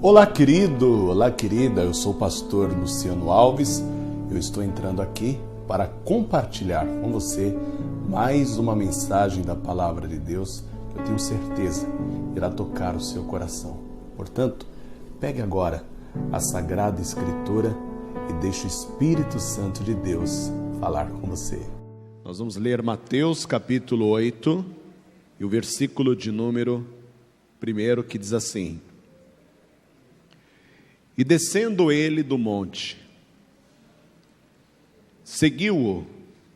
Olá, querido, olá, querida, eu sou o pastor Luciano Alves. Eu estou entrando aqui para compartilhar com você mais uma mensagem da Palavra de Deus que eu tenho certeza irá tocar o seu coração. Portanto, pegue agora a Sagrada Escritura e deixe o Espírito Santo de Deus falar com você. Nós vamos ler Mateus capítulo 8 e o versículo de número 1 que diz assim: E descendo ele do monte, seguiu-o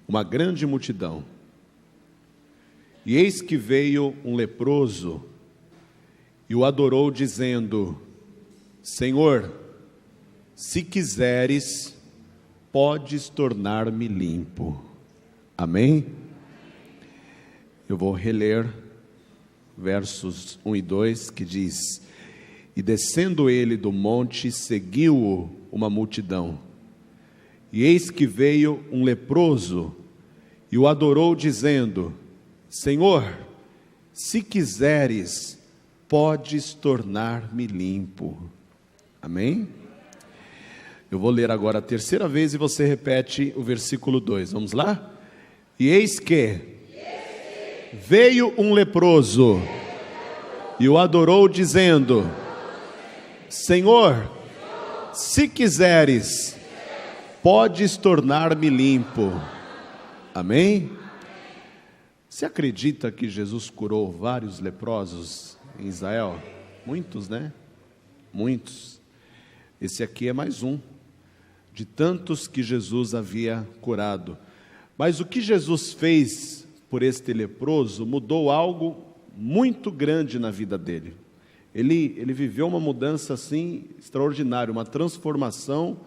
uma grande multidão. E eis que veio um leproso e o adorou, dizendo: Senhor, se quiseres, podes tornar-me limpo. Amém? Eu vou reler versos 1 e 2 que diz: E descendo ele do monte, seguiu-o uma multidão. E eis que veio um leproso e o adorou, dizendo: Senhor, se quiseres, podes tornar-me limpo. Amém? Eu vou ler agora a terceira vez e você repete o versículo 2. Vamos lá? E eis que veio um leproso e o adorou, dizendo: Senhor, se quiseres, podes tornar-me limpo. Amém? Você acredita que Jesus curou vários leprosos em Israel? Muitos, né? Muitos. Esse aqui é mais um de tantos que Jesus havia curado. Mas o que Jesus fez por este leproso mudou algo muito grande na vida dele. Ele viveu uma mudança assim extraordinária, uma transformação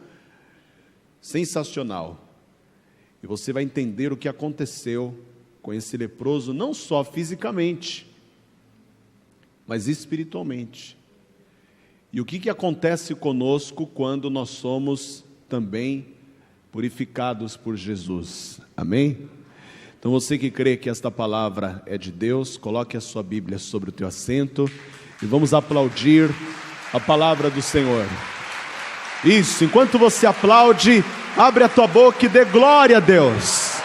sensacional. E você vai entender o que aconteceu com esse leproso, não só fisicamente, mas espiritualmente. E o que acontece conosco quando nós somos também purificados por Jesus. Amém? Então você que crê que esta palavra é de Deus, coloque a sua Bíblia sobre o teu assento e vamos aplaudir a palavra do Senhor. Isso, enquanto você aplaude, abre a tua boca e dê glória a Deus.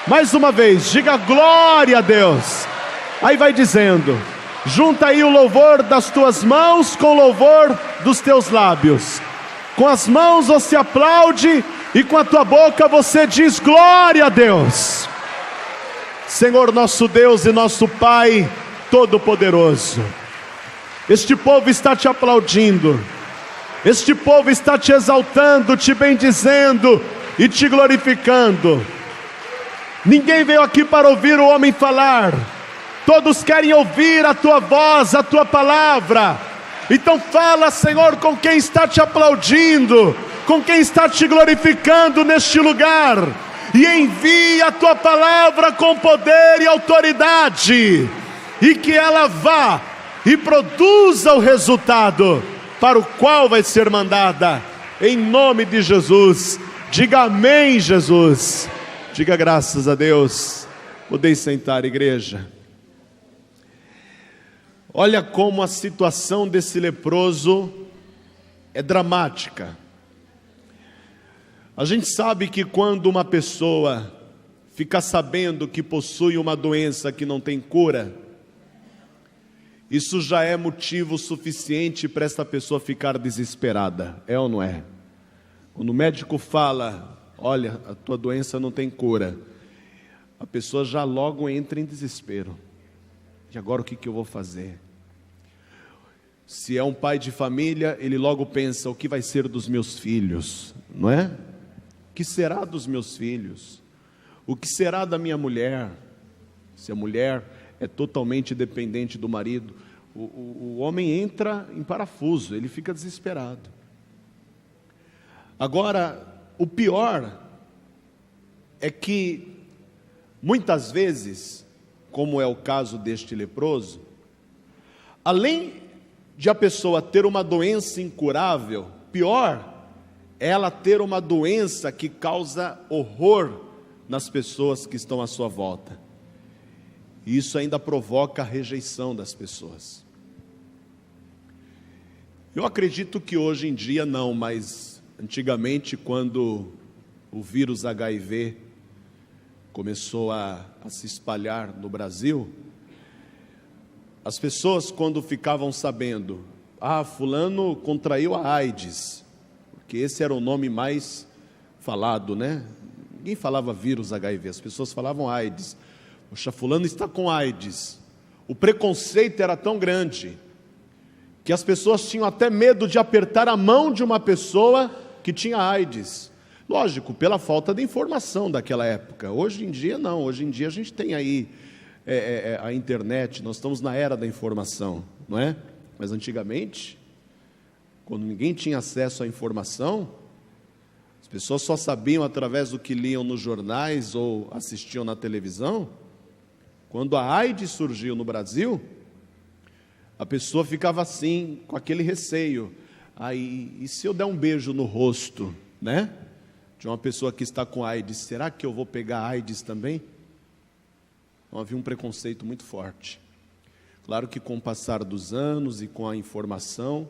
Mais uma vez, diga glória a Deus. Aí vai dizendo, junta aí o louvor das tuas mãos com o louvor dos teus lábios. Com as mãos você aplaude e com a tua boca você diz glória a Deus. Senhor nosso Deus e nosso Pai Todo-Poderoso, este povo está te aplaudindo, este povo está te exaltando, te bendizendo e te glorificando. Ninguém veio aqui para ouvir o homem falar, todos querem ouvir a tua voz, a tua palavra. Então fala, Senhor, com quem está te aplaudindo, com quem está te glorificando neste lugar, e envia a tua palavra com poder e autoridade, e que ela vá e produza o resultado para o qual vai ser mandada, em nome de Jesus. Diga amém, Jesus. Diga graças a Deus. Podeis sentar, igreja. Olha como a situação desse leproso é dramática. A gente sabe que quando uma pessoa fica sabendo que possui uma doença que não tem cura, isso já é motivo suficiente para essa pessoa ficar desesperada, é ou não é? Quando o médico fala, olha, a tua doença não tem cura, a pessoa já logo entra em desespero. E agora o que eu vou fazer? Se é um pai de família, ele logo pensa, o que vai ser dos meus filhos, não é? O que será dos meus filhos? O que será da minha mulher? Se a mulher é totalmente dependente do marido, o homem entra em parafuso, ele fica desesperado. Agora, o pior é que muitas vezes, como é o caso deste leproso, além de a pessoa ter uma doença incurável, pior é ela ter uma doença que causa horror nas pessoas que estão à sua volta. E isso ainda provoca a rejeição das pessoas. Eu acredito que hoje em dia não, mas antigamente, quando o vírus HIV começou a se espalhar no Brasil, as pessoas, quando ficavam sabendo, fulano contraiu a AIDS, porque esse era o nome mais falado, né? Ninguém falava vírus HIV, as pessoas falavam AIDS. Poxa, fulano está com AIDS. O preconceito era tão grande que as pessoas tinham até medo de apertar a mão de uma pessoa que tinha AIDS. Lógico, pela falta de informação daquela época. Hoje em dia não, hoje em dia a gente tem aí a internet, nós estamos na era da informação, não é? Mas antigamente, quando ninguém tinha acesso à informação, as pessoas só sabiam através do que liam nos jornais ou assistiam na televisão. Quando a AIDS surgiu no Brasil, a pessoa ficava assim, com aquele receio. E se eu der um beijo no rosto, né, de uma pessoa que está com AIDS, será que eu vou pegar AIDS também? Então, havia um preconceito muito forte. Claro que com o passar dos anos e com a informação,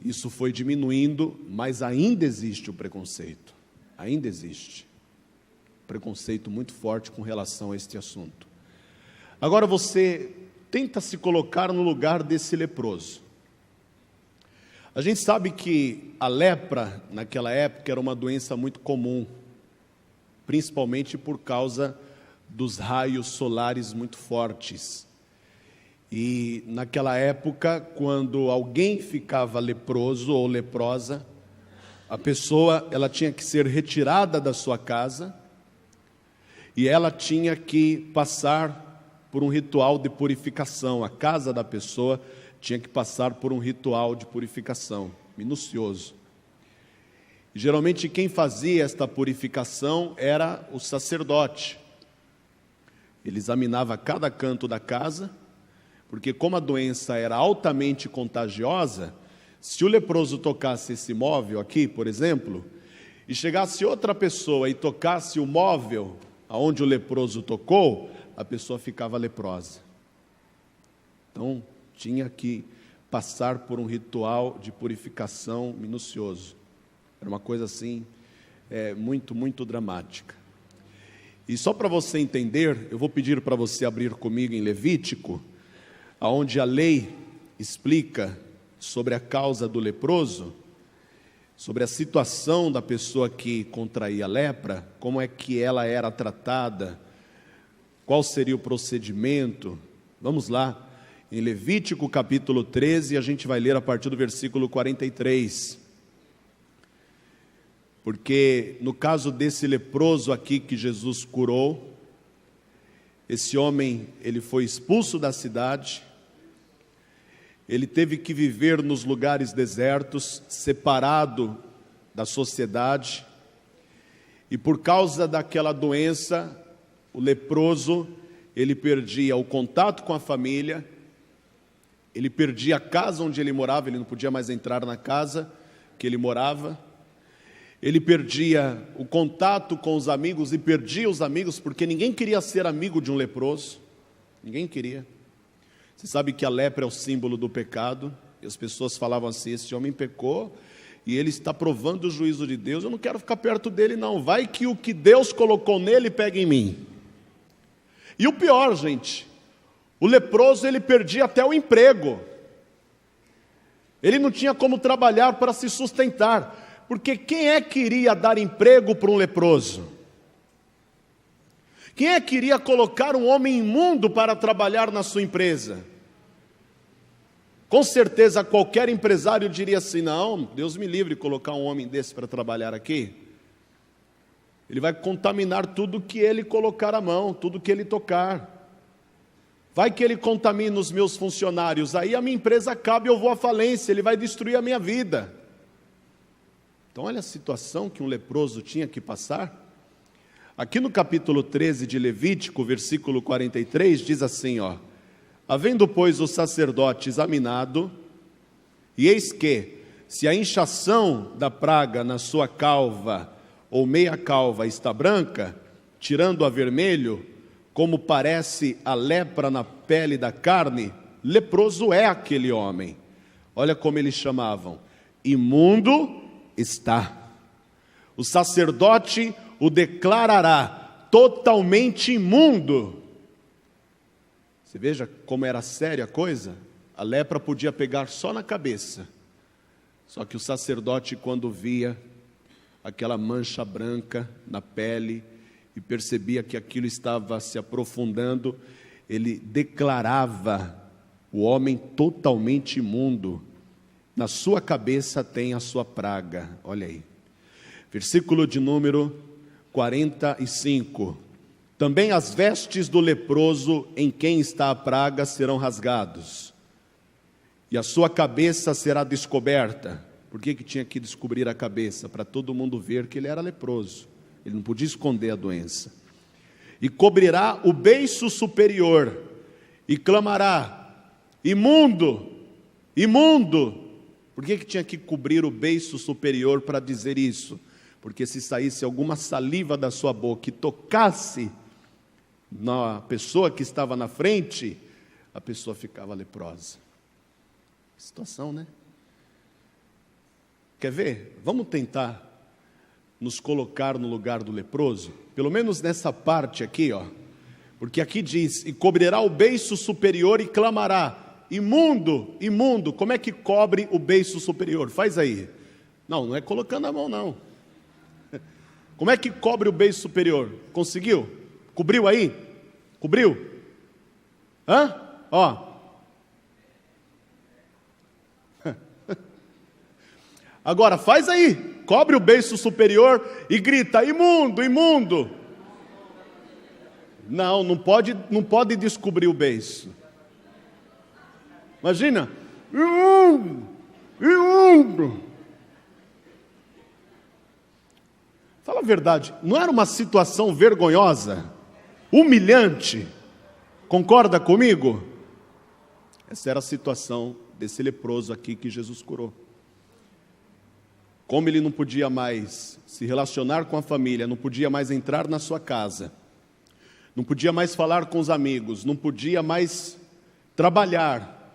isso foi diminuindo, mas ainda existe o preconceito. Ainda existe. Preconceito muito forte com relação a este assunto. Agora você tenta se colocar no lugar desse leproso. A gente sabe que a lepra, naquela época, era uma doença muito comum, principalmente por causa dos raios solares muito fortes. E naquela época, quando alguém ficava leproso ou leprosa, a pessoa ela tinha que ser retirada da sua casa e ela tinha que passar por um ritual de purificação. A casa da pessoa tinha que passar por um ritual de purificação, minucioso. E, geralmente quem fazia esta purificação era o sacerdote. Ele examinava cada canto da casa, porque como a doença era altamente contagiosa, se o leproso tocasse esse móvel aqui, por exemplo, e chegasse outra pessoa e tocasse o móvel aonde o leproso tocou, a pessoa ficava leprosa. Então, tinha que passar por um ritual de purificação minucioso. Era uma coisa assim, muito, muito dramática. E só para você entender, eu vou pedir para você abrir comigo em Levítico, onde a lei explica sobre a causa do leproso, sobre a situação da pessoa que contraía lepra, como é que ela era tratada, qual seria o procedimento. Vamos lá, em Levítico capítulo 13, a gente vai ler a partir do versículo 43. Porque no caso desse leproso aqui que Jesus curou, esse homem, ele foi expulso da cidade, ele teve que viver nos lugares desertos, separado da sociedade, e por causa daquela doença, o leproso, ele perdia o contato com a família, ele perdia a casa onde ele morava, ele não podia mais entrar na casa que ele morava, ele perdia o contato com os amigos e perdia os amigos, porque ninguém queria ser amigo de um leproso, ninguém queria. Você sabe que a lepra é o símbolo do pecado, e as pessoas falavam assim, esse homem pecou, e ele está provando o juízo de Deus, eu não quero ficar perto dele não, vai que o que Deus colocou nele pega em mim. E o pior, gente, o leproso ele perdia até o emprego, ele não tinha como trabalhar para se sustentar, porque quem é que iria dar emprego para um leproso? Quem é que iria colocar um homem imundo para trabalhar na sua empresa? Com certeza qualquer empresário diria assim, não, Deus me livre de colocar um homem desse para trabalhar aqui. Ele vai contaminar tudo que ele colocar a mão, tudo que ele tocar. Vai que ele contamina os meus funcionários, aí a minha empresa acaba e eu vou à falência, ele vai destruir a minha vida. Então olha a situação que um leproso tinha que passar. Aqui no capítulo 13 de Levítico, versículo 43, diz assim, havendo, pois, o sacerdote examinado, e eis que, se a inchação da praga na sua calva ou meia calva está branca, tirando-a vermelho, como parece a lepra na pele da carne, leproso é aquele homem. olha como eles chamavam: imundo está. O sacerdote o declarará totalmente imundo. Você veja como era séria a coisa? A lepra podia pegar só na cabeça. Só que o sacerdote, quando via aquela mancha branca na pele e percebia que aquilo estava se aprofundando, ele declarava o homem totalmente imundo. Na sua cabeça tem a sua praga. Olha aí. Versículo de número 45. Também as vestes do leproso em quem está a praga serão rasgados, e a sua cabeça será descoberta. Por que tinha que descobrir a cabeça? Para todo mundo ver que ele era leproso. Ele não podia esconder a doença. E cobrirá o beiço superior, e clamará: imundo, imundo. Por que tinha que cobrir o beiço superior para dizer isso? Porque se saísse alguma saliva da sua boca e tocasse na pessoa que estava na frente, a pessoa ficava leprosa. Que situação, né? Quer ver? Vamos tentar nos colocar no lugar do leproso, pelo menos nessa parte aqui, ó. Porque aqui diz: e cobrirá o beiço superior e clamará: imundo, imundo. Como é que cobre o beiço superior? Faz aí. Não é colocando a mão, não. Como é que cobre o beiço superior? Conseguiu? Cobriu aí? Cobriu? Hã? Ó. Agora faz aí. Cobre o beiço superior e grita: imundo, imundo. Não pode descobrir o beiço. Imagina. Imundo, imundo. Fala a verdade, não era uma situação vergonhosa, humilhante? Concorda comigo? Essa era a situação desse leproso aqui que Jesus curou. Como ele não podia mais se relacionar com a família, não podia mais entrar na sua casa, não podia mais falar com os amigos, não podia mais trabalhar.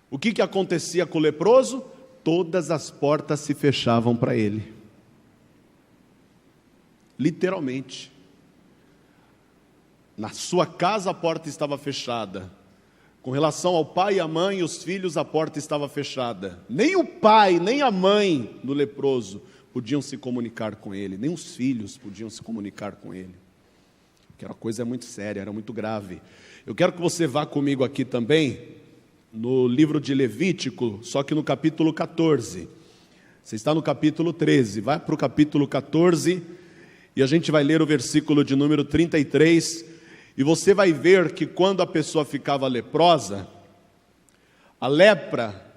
O que acontecia com o leproso? Todas as portas se fechavam para ele. Literalmente. Na sua casa a porta estava fechada. Com relação ao pai, a mãe e os filhos, a porta estava fechada. Nem o pai, nem a mãe do leproso podiam se comunicar com ele. Nem os filhos podiam se comunicar com ele. Porque a coisa é muito séria, era muito grave. Eu quero que você vá comigo aqui também, no livro de Levítico, só que no capítulo 14. Você está no capítulo 13, vai para o capítulo 14... e a gente vai ler o versículo de número 33, e você vai ver que quando a pessoa ficava leprosa, a lepra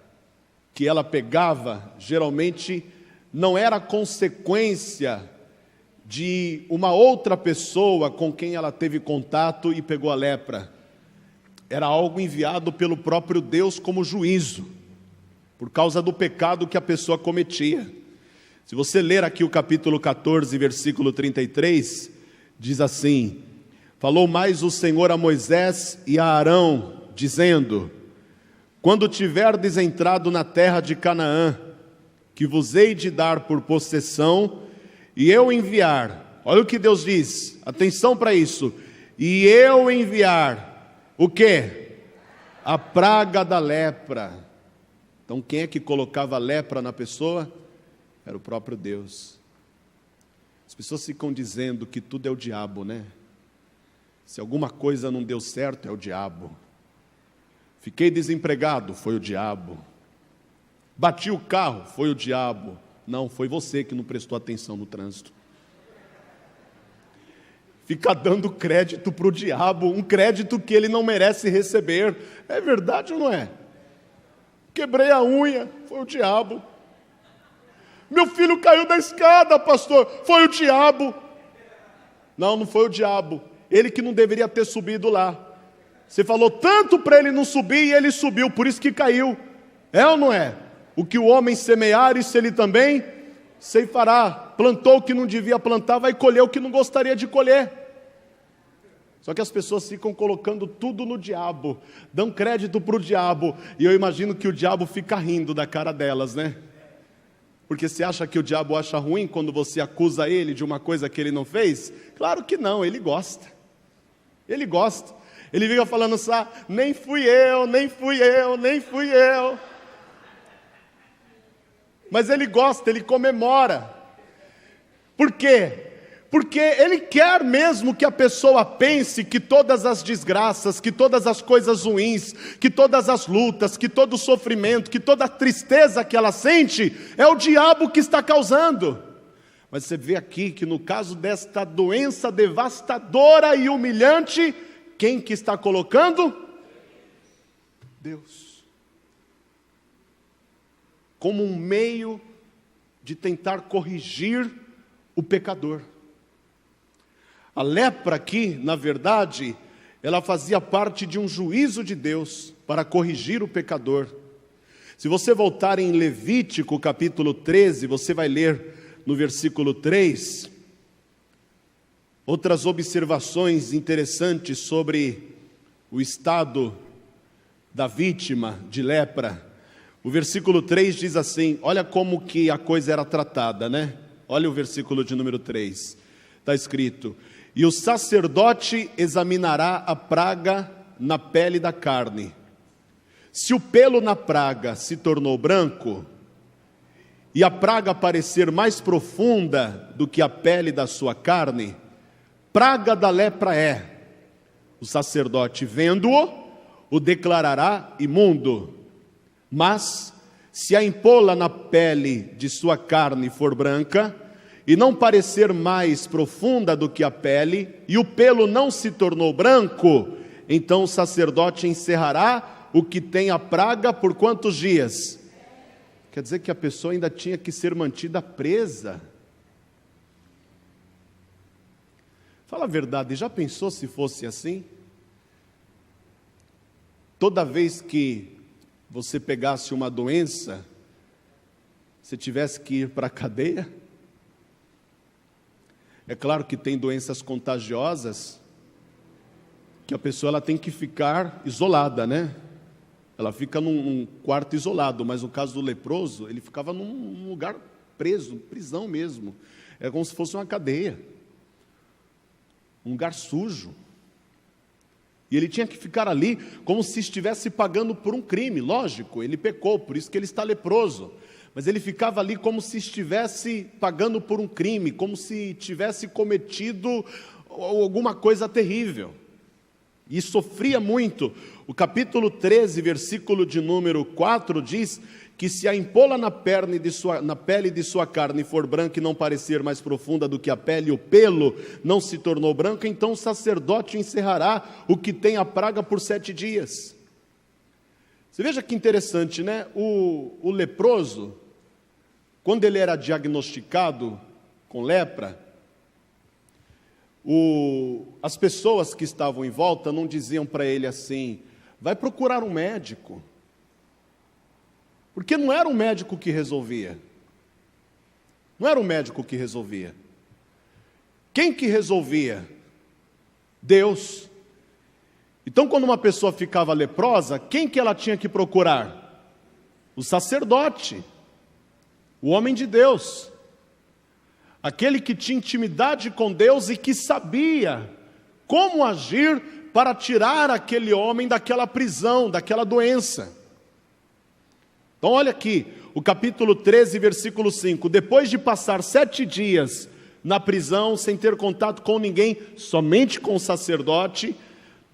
que ela pegava, geralmente não era consequência de uma outra pessoa com quem ela teve contato e pegou a lepra. Era algo enviado pelo próprio Deus como juízo, por causa do pecado que a pessoa cometia. Se você ler aqui o capítulo 14, versículo 33, diz assim: falou mais o Senhor a Moisés e a Arão, dizendo: quando tiverdes entrado na terra de Canaã, que vos hei de dar por possessão, e eu enviar, olha o que Deus diz, atenção para isso, e eu enviar, o quê? A praga da lepra. Então quem é que colocava a lepra na pessoa? Era o próprio Deus. As pessoas ficam dizendo que tudo é o diabo, né? Se alguma coisa não deu certo, é o diabo. Fiquei desempregado, foi o diabo. Bati o carro, foi o diabo. Não, foi você que não prestou atenção no trânsito. Fica dando crédito para o diabo, um crédito que ele não merece receber. É verdade ou não é? Quebrei a unha, foi o diabo. Meu filho caiu da escada, pastor, foi o diabo. Não foi o diabo. Ele que não deveria ter subido lá. Você falou tanto para ele não subir e ele subiu, por isso que caiu. É ou não é? O que o homem semear, isso ele também ceifará. Plantou o que não devia plantar, vai colher o que não gostaria de colher. Só que as pessoas ficam colocando tudo no diabo, dão crédito para o diabo, e eu imagino que o diabo fica rindo da cara delas, né? Porque você acha que o diabo acha ruim quando você acusa ele de uma coisa que ele não fez? Claro que não, ele gosta. Ele gosta. Ele fica falando assim, nem fui eu, nem fui eu, nem fui eu. Mas ele gosta, ele comemora. Por quê? Porque ele quer mesmo que a pessoa pense que todas as desgraças, que todas as coisas ruins, que todas as lutas, que todo o sofrimento, que toda a tristeza que ela sente, é o diabo que está causando. Mas você vê aqui que no caso desta doença devastadora e humilhante, quem que está colocando? Deus. Como um meio de tentar corrigir o pecador. A lepra aqui, na verdade, ela fazia parte de um juízo de Deus para corrigir o pecador. Se você voltar em Levítico capítulo 13, você vai ler no versículo 3, outras observações interessantes sobre o estado da vítima de lepra. O versículo 3 diz assim, olha como que a coisa era tratada, né? Olha o versículo de número 3, está escrito: e o sacerdote examinará a praga na pele da carne. Se o pelo na praga se tornou branco, e a praga parecer mais profunda do que a pele da sua carne, praga da lepra é. O sacerdote, vendo-o, o declarará imundo. Mas, se a empola na pele de sua carne for branca, e não parecer mais profunda do que a pele, e o pelo não se tornou branco, então o sacerdote encerrará o que tem a praga por quantos dias? Quer dizer que a pessoa ainda tinha que ser mantida presa. Fala a verdade, já pensou se fosse assim? Toda vez que você pegasse uma doença, você tivesse que ir para a cadeia? É claro que tem doenças contagiosas que a pessoa ela tem que ficar isolada, né? Ela fica num quarto isolado, mas no caso do leproso, ele ficava num lugar preso, prisão mesmo. É como se fosse uma cadeia, um lugar sujo. E ele tinha que ficar ali como se estivesse pagando por um crime, lógico, ele pecou, por isso que ele está leproso. Mas ele ficava ali como se estivesse pagando por um crime, como se tivesse cometido alguma coisa terrível. E sofria muito. O capítulo 13, versículo de número 4 diz que se a empola na pele de sua carne for branca e não parecer mais profunda do que a pele, e o pelo não se tornou branco, então o sacerdote encerrará o que tem a praga por 7 dias. Você veja que interessante, né? O leproso, quando ele era diagnosticado com lepra, as pessoas que estavam em volta não diziam para ele assim, vai procurar um médico. Porque não era um médico que resolvia. Não era um médico que resolvia. Quem que resolvia? Deus. Então, quando uma pessoa ficava leprosa, quem que ela tinha que procurar? O sacerdote. O homem de Deus, aquele que tinha intimidade com Deus e que sabia como agir para tirar aquele homem daquela prisão, daquela doença. Então olha aqui, o capítulo 13, versículo 5, depois de passar 7 dias na prisão, sem ter contato com ninguém, somente com o sacerdote,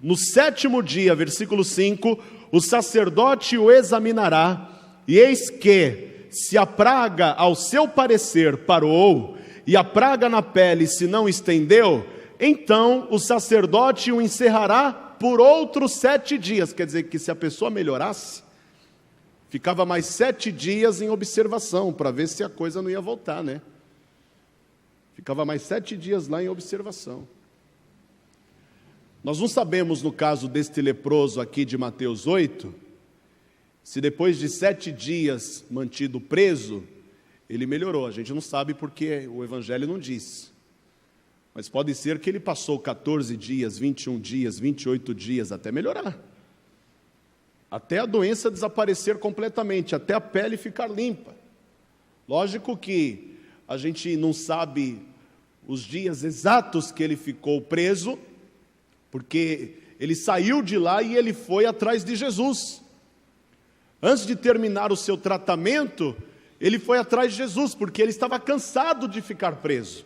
no 7º dia, versículo 5, o sacerdote o examinará, e eis que, se a praga ao seu parecer parou, e a praga na pele se não estendeu, então o sacerdote o encerrará por outros 7 dias. Quer dizer que se a pessoa melhorasse, ficava mais 7 dias em observação, para ver se a coisa não ia voltar, né? Ficava mais 7 dias lá em observação. Nós não sabemos, no caso deste leproso aqui de Mateus 8, se depois de 7 dias mantido preso, ele melhorou. A gente não sabe porque o Evangelho não diz. Mas pode ser que ele passou 14 dias, 21 dias, 28 dias até melhorar. Até a doença desaparecer completamente, até a pele ficar limpa. Lógico que a gente não sabe os dias exatos que ele ficou preso, porque ele saiu de lá e ele foi atrás de Jesus. Antes de terminar o seu tratamento, ele foi atrás de Jesus, porque ele estava cansado de ficar preso.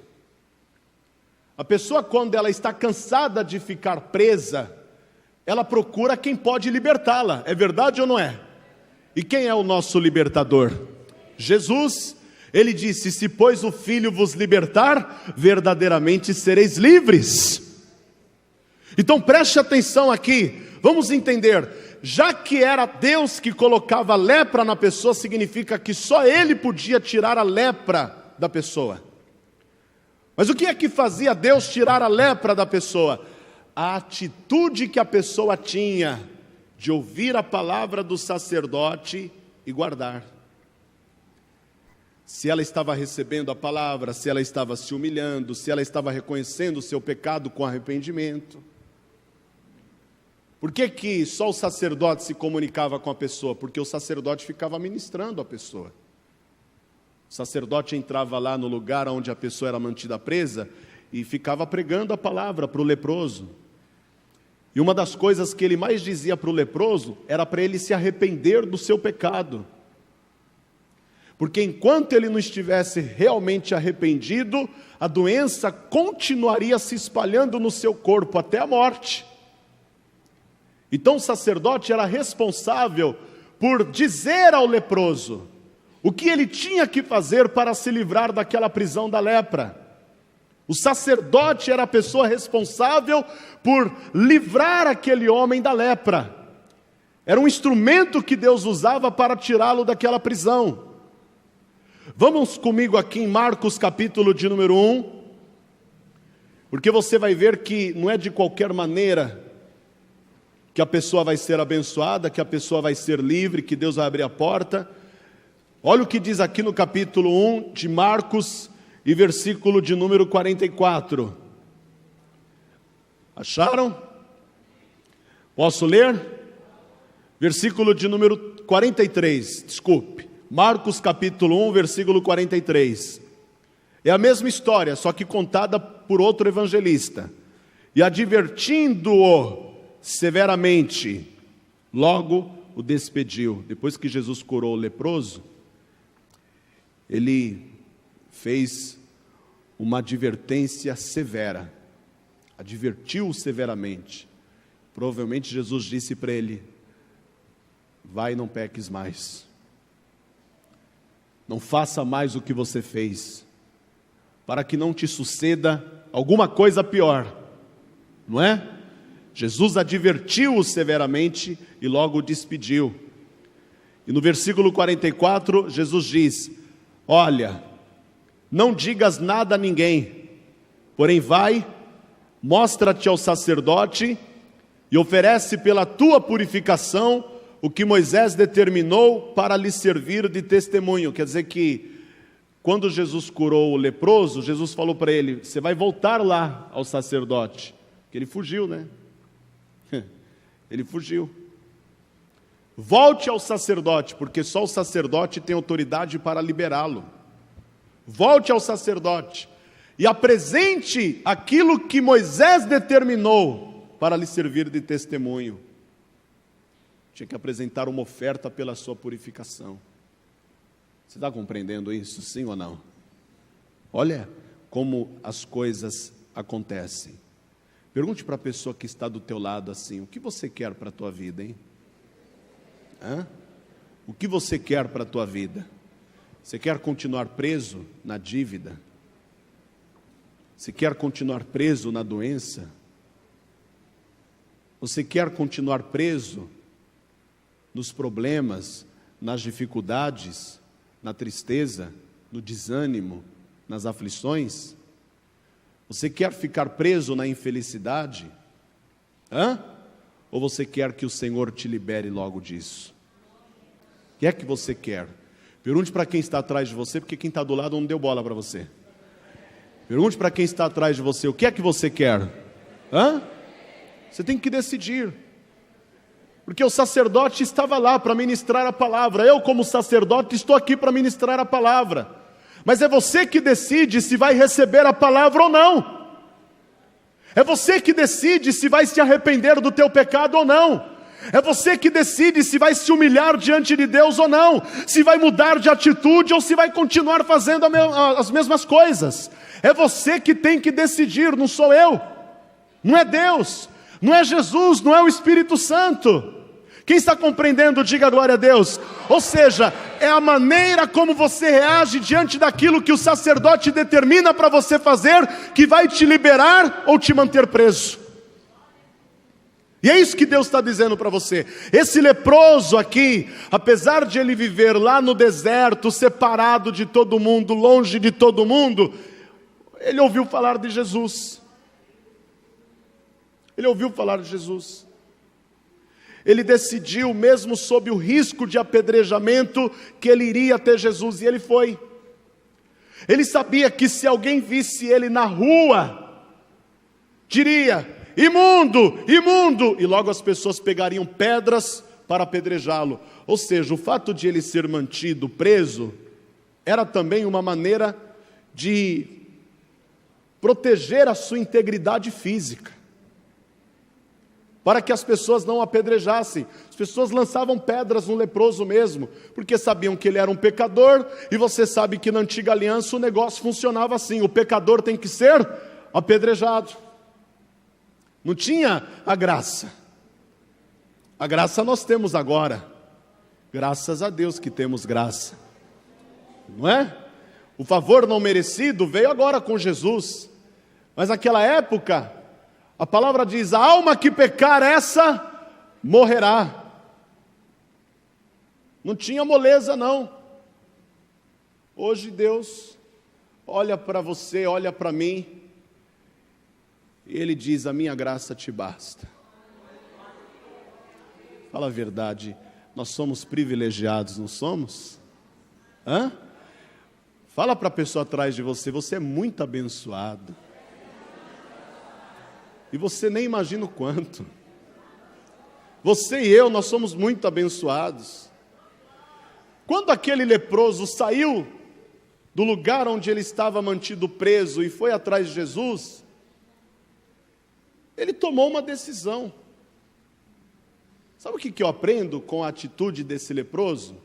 A pessoa, quando ela está cansada de ficar presa, ela procura quem pode libertá-la. É verdade ou não é? E quem é o nosso libertador? Jesus. Ele disse: se pois o Filho vos libertar, verdadeiramente sereis livres. Então preste atenção aqui, vamos entender. Já que era Deus que colocava lepra na pessoa, significa que só Ele podia tirar a lepra da pessoa. Mas o que é que fazia Deus tirar a lepra da pessoa? A atitude que a pessoa tinha de ouvir a palavra do sacerdote e guardar. Se ela estava recebendo a palavra, se ela estava se humilhando, se ela estava reconhecendo o seu pecado com arrependimento. Por que que só o sacerdote se comunicava com a pessoa? Porque o sacerdote ficava ministrando a pessoa. O sacerdote entrava lá no lugar onde a pessoa era mantida presa e ficava pregando a palavra para o leproso. E uma das coisas que ele mais dizia para o leproso era para ele se arrepender do seu pecado. Porque enquanto ele não estivesse realmente arrependido, a doença continuaria se espalhando no seu corpo até a morte. Então o sacerdote era responsável por dizer ao leproso o que ele tinha que fazer para se livrar daquela prisão da lepra. O sacerdote era a pessoa responsável por livrar aquele homem da lepra. Era um instrumento que Deus usava para tirá-lo daquela prisão. Vamos comigo aqui em Marcos capítulo de número 1, porque você vai ver que não é de qualquer maneira que a pessoa vai ser abençoada, que a pessoa vai ser livre, que Deus vai abrir a porta. Olha o que diz aqui no capítulo 1 de Marcos e versículo de número 44. Acharam? Posso ler? Versículo de número 43, desculpe. Marcos capítulo 1, versículo 43. É a mesma história, só que contada por outro evangelista. E advertindo-o severamente, logo o despediu. Depois que Jesus curou o leproso, ele fez uma advertência severa. Advertiu-o severamente. Provavelmente Jesus disse para ele: vai e não peques mais. Não faça mais o que você fez, para que não te suceda alguma coisa pior, não é? Jesus advertiu-o severamente e logo o despediu. E no versículo 44, Jesus diz: olha, não digas nada a ninguém, porém vai, mostra-te ao sacerdote e oferece pela tua purificação o que Moisés determinou para lhe servir de testemunho. Quer dizer que, quando Jesus curou o leproso, Jesus falou para ele: você vai voltar lá ao sacerdote. Porque ele fugiu, né? Ele fugiu. Volte ao sacerdote, porque só o sacerdote tem autoridade para liberá-lo. Volte ao sacerdote e apresente aquilo que Moisés determinou para lhe servir de testemunho. Tinha que apresentar uma oferta pela sua purificação. Você está compreendendo isso, sim ou não? Olha como as coisas acontecem. Pergunte para a pessoa que está do teu lado assim: o que você quer para a tua vida, hein? O que você quer para a tua vida? Você quer continuar preso na dívida? Você quer continuar preso na doença? Você quer continuar preso nos problemas, nas dificuldades, na tristeza, no desânimo, nas aflições? Você quer ficar preso na infelicidade? Ou você quer que o Senhor te libere logo disso? O que é que você quer? Pergunte para quem está atrás de você, porque quem está do lado não deu bola para você. Pergunte para quem está atrás de você, o que é que você quer? Você tem que decidir. Porque o sacerdote estava lá para ministrar a palavra. Eu, como sacerdote, estou aqui para ministrar a palavra. Mas é você que decide se vai receber a palavra ou não. É você que decide se vai se arrepender do teu pecado ou não. É você que decide se vai se humilhar diante de Deus ou não. Se vai mudar de atitude ou se vai continuar fazendo as mesmas coisas. É você que tem que decidir, não sou eu. Não é Deus, não é Jesus, não é o Espírito Santo. Quem está compreendendo, diga glória a Deus. Ou seja, é a maneira como você reage diante daquilo que o sacerdote determina para você fazer, que vai te liberar ou te manter preso. E é isso que Deus está dizendo para você. Esse leproso aqui, apesar de ele viver lá no deserto, separado de todo mundo, longe de todo mundo, ele ouviu falar de Jesus. Ele ouviu falar de Jesus. Ele decidiu, mesmo sob o risco de apedrejamento, que ele iria até Jesus, e ele foi. Ele sabia que se alguém visse ele na rua, diria: imundo, imundo, e logo as pessoas pegariam pedras para apedrejá-lo. Ou seja, o fato de ele ser mantido preso, era também uma maneira de proteger a sua integridade física, para que as pessoas não apedrejassem. As pessoas lançavam pedras no leproso mesmo, porque sabiam que ele era um pecador, e você sabe que na antiga aliança o negócio funcionava assim: o pecador tem que ser apedrejado. Não tinha a graça. A graça nós temos agora. Graças a Deus que temos graça. Não é? O favor não merecido veio agora com Jesus. Mas naquela época, a palavra diz: a alma que pecar, essa morrerá. Não tinha moleza não. Hoje Deus olha para você, olha para mim, e Ele diz: a minha graça te basta. Fala a verdade, nós somos privilegiados, não somos? Fala para a pessoa atrás de você: você é muito abençoado. E você nem imagina o quanto. Você e eu, nós somos muito abençoados. Quando aquele leproso saiu do lugar onde ele estava mantido preso e foi atrás de Jesus, ele tomou uma decisão. Sabe o que eu aprendo com a atitude desse leproso?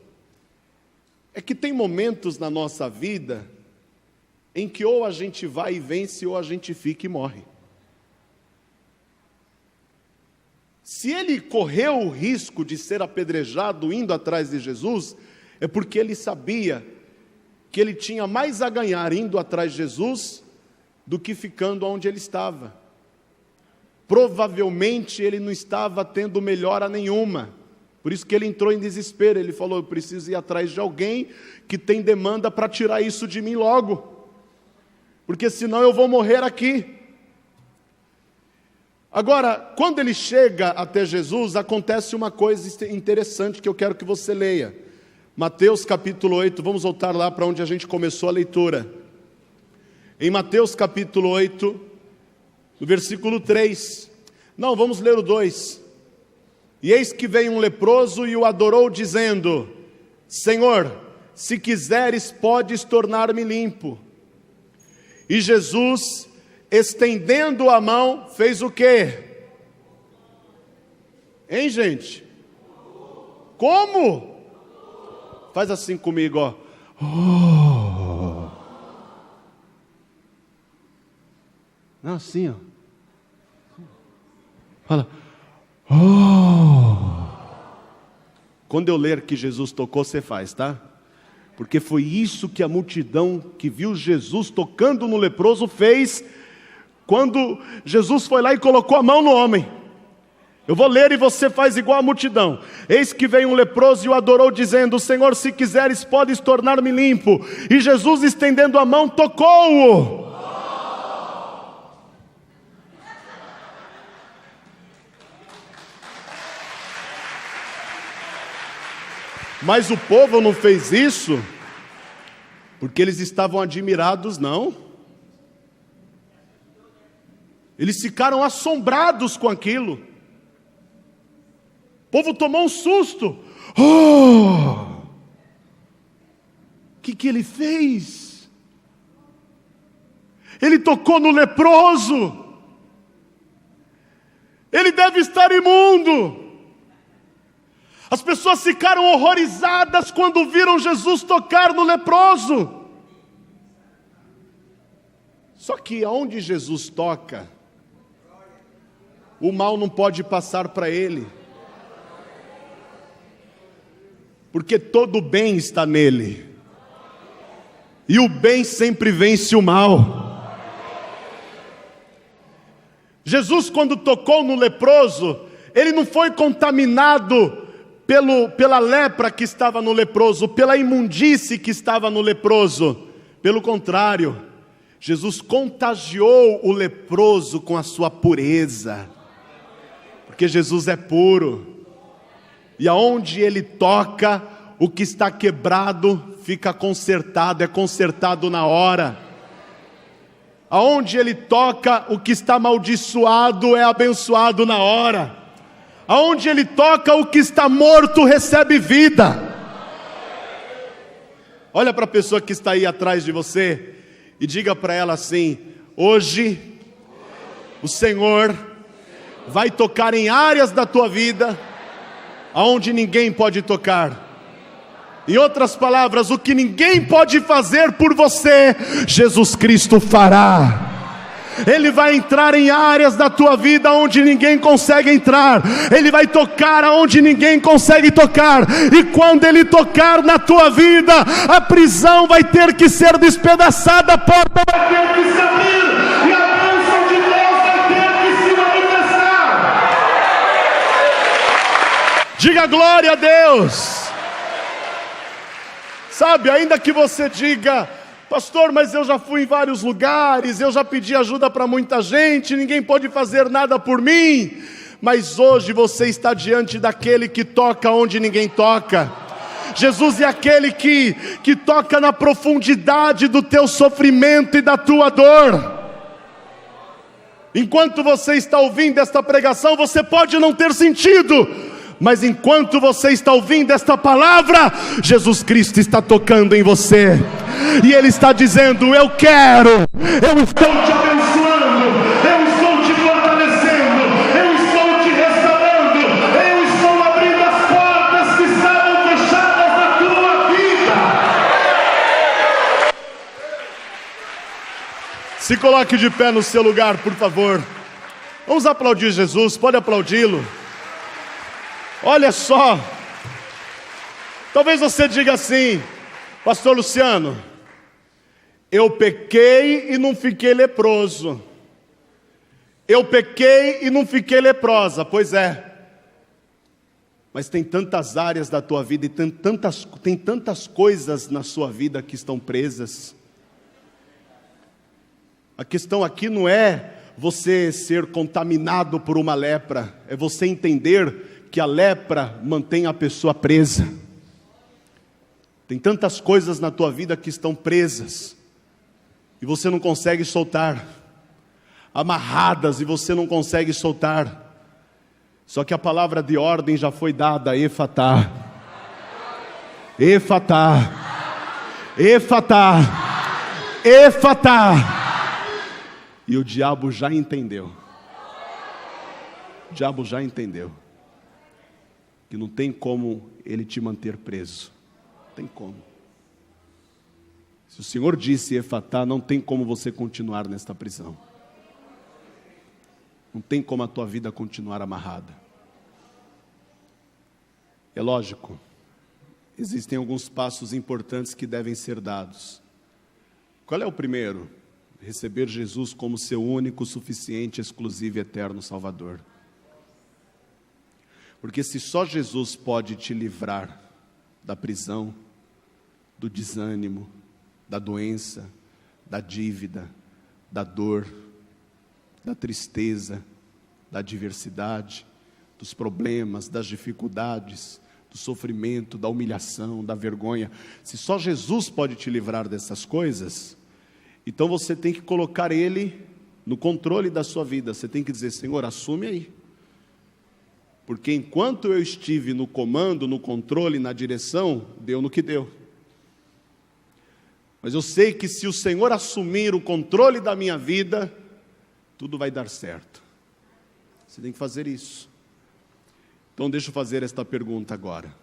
É que tem momentos na nossa vida em que ou a gente vai e vence, ou a gente fica e morre. Se ele correu o risco de ser apedrejado indo atrás de Jesus, é porque ele sabia que ele tinha mais a ganhar indo atrás de Jesus do que ficando onde ele estava. Provavelmente ele não estava tendo melhora nenhuma. Por isso que ele entrou em desespero. Ele falou: eu preciso ir atrás de alguém que tem demanda para tirar isso de mim logo, porque senão eu vou morrer aqui. Agora, quando ele chega até Jesus, acontece uma coisa interessante que eu quero que você leia. Mateus capítulo 8, vamos voltar lá para onde a gente começou a leitura. Em Mateus capítulo 8, no versículo 3. Não, vamos ler o 2. E eis que veio um leproso e o adorou, dizendo: Senhor, se quiseres, podes tornar-me limpo. E Jesus, estendendo a mão, fez o quê? Hein, gente? Como? Faz assim comigo, ó. Oh. Não, assim, ó. Fala. Oh. Quando eu ler que Jesus tocou, você faz, tá? Porque foi isso que a multidão que viu Jesus tocando no leproso fez quando Jesus foi lá e colocou a mão no homem. Eu vou ler e você faz igual a multidão. Eis que veio um leproso e o adorou, dizendo: Senhor, se quiseres, podes tornar-me limpo. E Jesus, estendendo a mão, tocou-o. Mas o povo não fez isso porque eles estavam admirados, não. Eles ficaram assombrados com aquilo. O povo tomou um susto. O que ele fez? Ele tocou no leproso. Ele deve estar imundo. As pessoas ficaram horrorizadas quando viram Jesus tocar no leproso. Só que aonde Jesus toca, o mal não pode passar para ele, porque todo o bem está nele, e o bem sempre vence o mal. Jesus, quando tocou no leproso, ele não foi contaminado pela lepra que estava no leproso, pela imundície que estava no leproso. Pelo contrário, Jesus contagiou o leproso com a sua pureza, porque Jesus é puro, e aonde ele toca, o que está quebrado fica consertado, é consertado na hora. Aonde ele toca, o que está amaldiçoado é abençoado na hora. Aonde ele toca, o que está morto recebe vida. Olha para a pessoa que está aí atrás de você e diga para ela assim: hoje o Senhor vai tocar em áreas da tua vida aonde ninguém pode tocar. Em outras palavras, o que ninguém pode fazer por você, Jesus Cristo fará. Ele vai entrar em áreas da tua vida onde ninguém consegue entrar. Ele vai tocar aonde ninguém consegue tocar. E quando Ele tocar na tua vida, a prisão vai ter que ser despedaçada, a porta vai ter que se abrir, e a bênção de Deus vai ter que se manifestar. Diga glória a Deus. Sabe, ainda que você diga: pastor, mas eu já fui em vários lugares, eu já pedi ajuda para muita gente, ninguém pode fazer nada por mim. Mas hoje você está diante daquele que toca onde ninguém toca. Jesus é aquele que toca na profundidade do teu sofrimento e da tua dor. Enquanto você está ouvindo esta pregação, você pode não ter sentido, mas enquanto você está ouvindo esta palavra, Jesus Cristo está tocando em você, e Ele está dizendo: eu quero, eu estou te abençoando, eu estou te fortalecendo, eu estou te restaurando, eu estou abrindo as portas que estavam fechadas na tua vida. Se coloque de pé no seu lugar, por favor. Vamos aplaudir Jesus, pode aplaudi-lo. Olha só, talvez você diga assim: pastor Luciano, eu pequei e não fiquei leproso. Eu pequei e não fiquei leprosa. Pois é, mas tem tantas áreas da tua vida e tem tantas coisas na sua vida que estão presas. A questão aqui não é você ser contaminado por uma lepra, é você entender que a lepra mantém a pessoa presa. Tem tantas coisas na tua vida que estão presas, e você não consegue soltar, amarradas, e você não consegue soltar. Só que a palavra de ordem já foi dada: Efatá, Efatá, Efatá, Efatá. E o diabo já entendeu. O diabo já entendeu que não tem como ele te manter preso. Não tem como. Se o Senhor disse Efatá, não tem como você continuar nesta prisão. Não tem como a tua vida continuar amarrada. É lógico, existem alguns passos importantes que devem ser dados. Qual é o primeiro? Receber Jesus como seu único, suficiente, exclusivo e eterno Salvador. Porque se só Jesus pode te livrar da prisão, do desânimo, da doença, da dívida, da dor, da tristeza, da adversidade, dos problemas, das dificuldades, do sofrimento, da humilhação, da vergonha, se só Jesus pode te livrar dessas coisas, então você tem que colocar Ele no controle da sua vida. Você tem que dizer: Senhor, assume aí. Porque enquanto eu estive no comando, no controle, na direção, deu no que deu. Mas eu sei que se o Senhor assumir o controle da minha vida, tudo vai dar certo. Você tem que fazer isso. Então deixa eu fazer esta pergunta agora.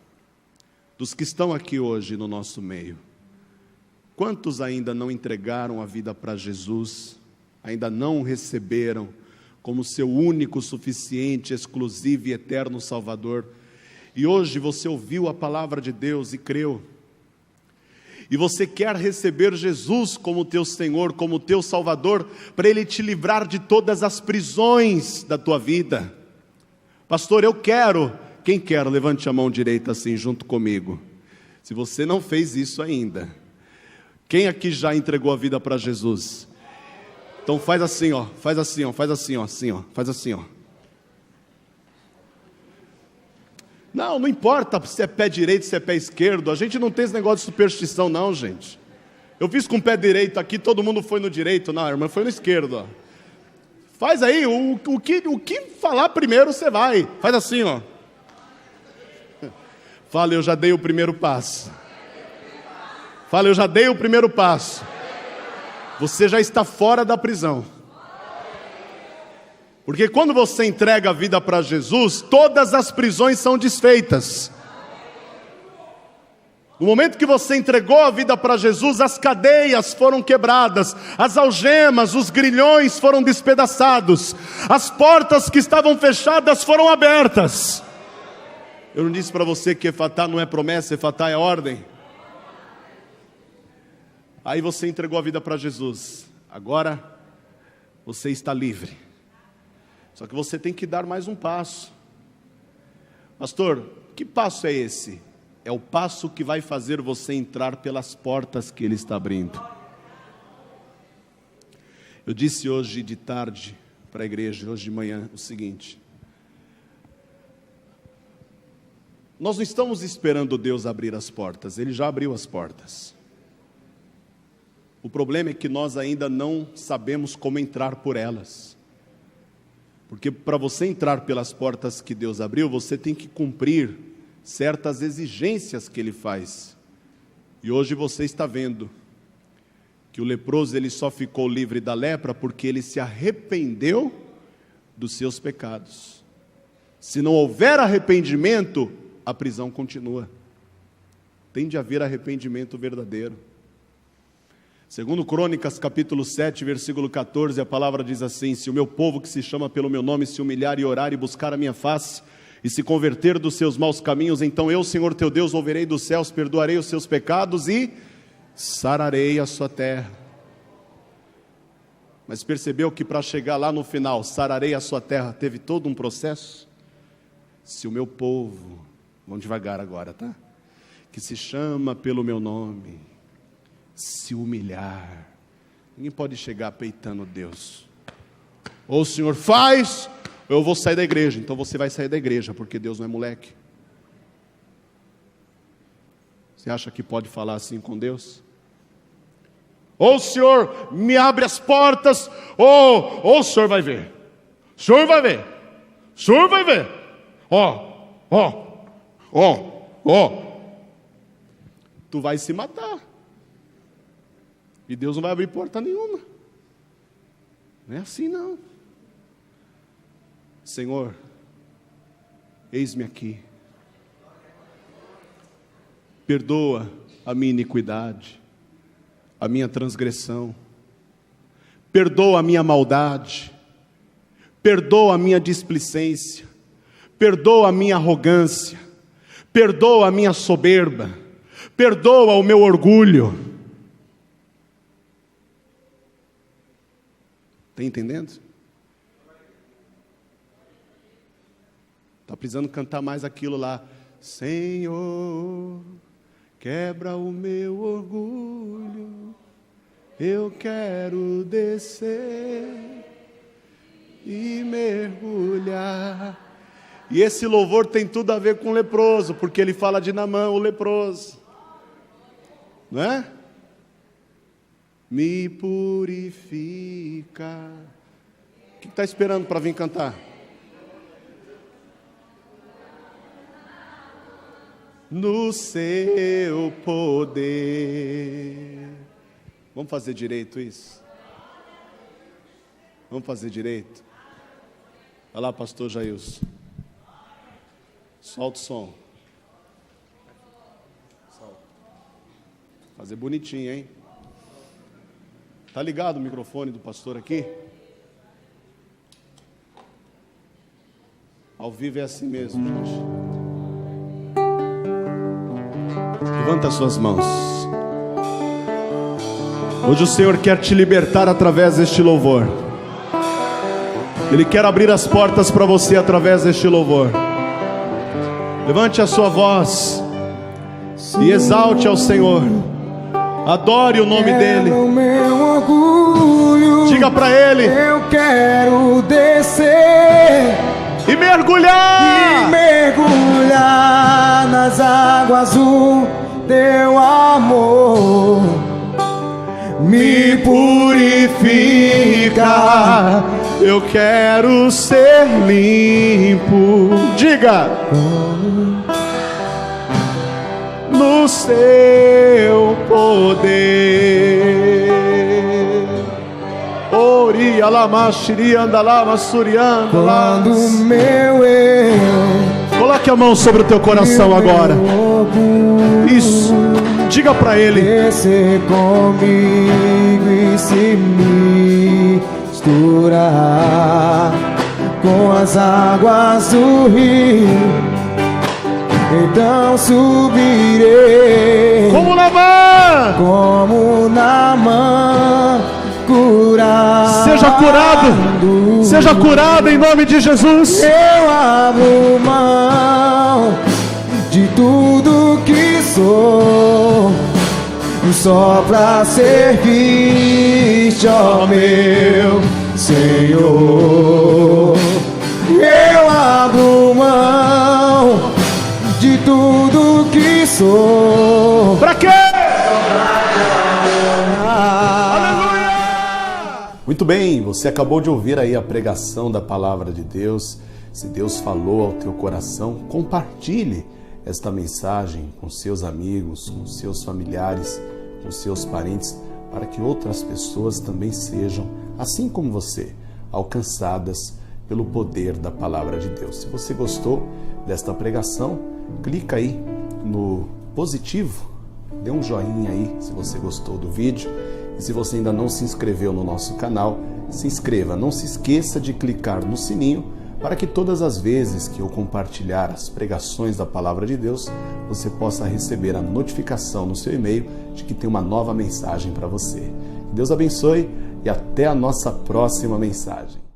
Dos que estão aqui hoje no nosso meio, quantos ainda não entregaram a vida para Jesus, ainda não o receberam como seu único, suficiente, exclusivo e eterno Salvador? E hoje você ouviu a palavra de Deus e creu. E você quer receber Jesus como teu Senhor, como teu Salvador, para Ele te livrar de todas as prisões da tua vida. Pastor, eu quero. Quem quer? Levante a mão direita assim, junto comigo. Se você não fez isso ainda. Quem aqui já entregou a vida para Jesus? Então faz assim, ó, faz assim, ó, faz assim, ó, assim, ó, faz assim, ó. Não importa se é pé direito, se é pé esquerdo. A gente não tem esse negócio de superstição, não, gente. Eu fiz com o pé direito aqui, todo mundo foi no direito. Não, a irmã foi no esquerdo, ó. Faz aí, o que falar primeiro você vai. Faz assim, ó. Fala, eu já dei o primeiro passo. Fala, eu já dei o primeiro passo. Você já está fora da prisão. Porque quando você entrega a vida para Jesus, todas as prisões são desfeitas. No momento que você entregou a vida para Jesus, as cadeias foram quebradas, as algemas, os grilhões foram despedaçados, as portas que estavam fechadas foram abertas. Eu não disse para você que Efatá não é promessa, Efatá é ordem? Aí você entregou a vida para Jesus, agora você está livre. Só que você tem que dar mais um passo. Pastor, que passo é esse? É o passo que vai fazer você entrar pelas portas que Ele está abrindo. Eu disse hoje de tarde para a igreja, hoje de manhã, o seguinte: nós não estamos esperando Deus abrir as portas, Ele já abriu as portas. O problema é que nós ainda não sabemos como entrar por elas. Porque para você entrar pelas portas que Deus abriu, você tem que cumprir certas exigências que Ele faz. E hoje você está vendo que o leproso ele só ficou livre da lepra porque ele se arrependeu dos seus pecados. Se não houver arrependimento, a prisão continua. Tem de haver arrependimento verdadeiro. Segundo Crônicas, capítulo 7, versículo 14, a palavra diz assim: se o meu povo que se chama pelo meu nome se humilhar e orar e buscar a minha face, e se converter dos seus maus caminhos, então eu, Senhor teu Deus, ouvirei dos céus, perdoarei os seus pecados e sararei a sua terra. Mas percebeu que para chegar lá no final, sararei a sua terra, teve todo um processo? Se o meu povo, vamos devagar agora, tá? Que se chama pelo meu nome, se humilhar. Ninguém pode chegar peitando Deus. Ou o Senhor faz, ou eu vou sair da igreja. Então você vai sair da igreja, porque Deus não é moleque. Você acha que pode falar assim com Deus? Ou o Senhor me abre as portas, ou o Senhor vai ver. O Senhor vai ver. O Senhor vai ver. Tu vai se matar. E Deus não vai abrir porta nenhuma. Não é assim não. Senhor, eis-me aqui. Perdoa a minha iniquidade, a minha transgressão. Perdoa a minha maldade. Perdoa a minha displicência. Perdoa a minha arrogância. Perdoa a minha soberba. Perdoa o meu orgulho. Está entendendo? Está precisando cantar mais aquilo lá. Senhor, quebra o meu orgulho. Eu quero descer e mergulhar. E esse louvor tem tudo a ver com o leproso, porque ele fala de Naamã, o leproso. Não é? Me purifica, O que está esperando para vir cantar? No seu poder. Vamos fazer direito isso? Vamos fazer direito? Olha lá, pastor Jailson. Solta o som. Fazer bonitinho, hein? Tá ligado o microfone do pastor aqui? Ao vivo é assim mesmo, gente. Levanta as suas mãos. Hoje o Senhor quer te libertar através deste louvor. Ele quer abrir as portas para você através deste louvor. Levante a sua voz e exalte ao Senhor. Adore o nome dEle. Diga para Ele: eu quero descer e mergulhar. E mergulhar nas águas do teu amor. Me purifica. Eu quero ser limpo. Diga: no seu poder. Ori alama shiri andalama surianda. Quando meu eu, coloque a mão sobre o teu coração agora. Isso. Diga para Ele: descer comigo e se misturar com as águas do rio. Então subirei como Naamã, curado. Seja curado em nome de Jesus. Eu abro mão de tudo que sou, só pra servir-te, ó meu Senhor. Eu abro mão de tudo que sou. Pra quê? Aleluia! Muito bem, você acabou de ouvir aí a pregação da palavra de Deus. Se Deus falou ao teu coração, compartilhe esta mensagem com seus amigos, com seus familiares, com seus parentes, para que outras pessoas também sejam, assim como você, alcançadas pelo poder da palavra de Deus. Se você gostou desta pregação, clica aí no positivo, dê um joinha aí se você gostou do vídeo. E se você ainda não se inscreveu no nosso canal, se inscreva. Não se esqueça de clicar no sininho para que todas as vezes que eu compartilhar as pregações da palavra de Deus, você possa receber a notificação no seu e-mail de que tem uma nova mensagem para você. Deus abençoe e até a nossa próxima mensagem.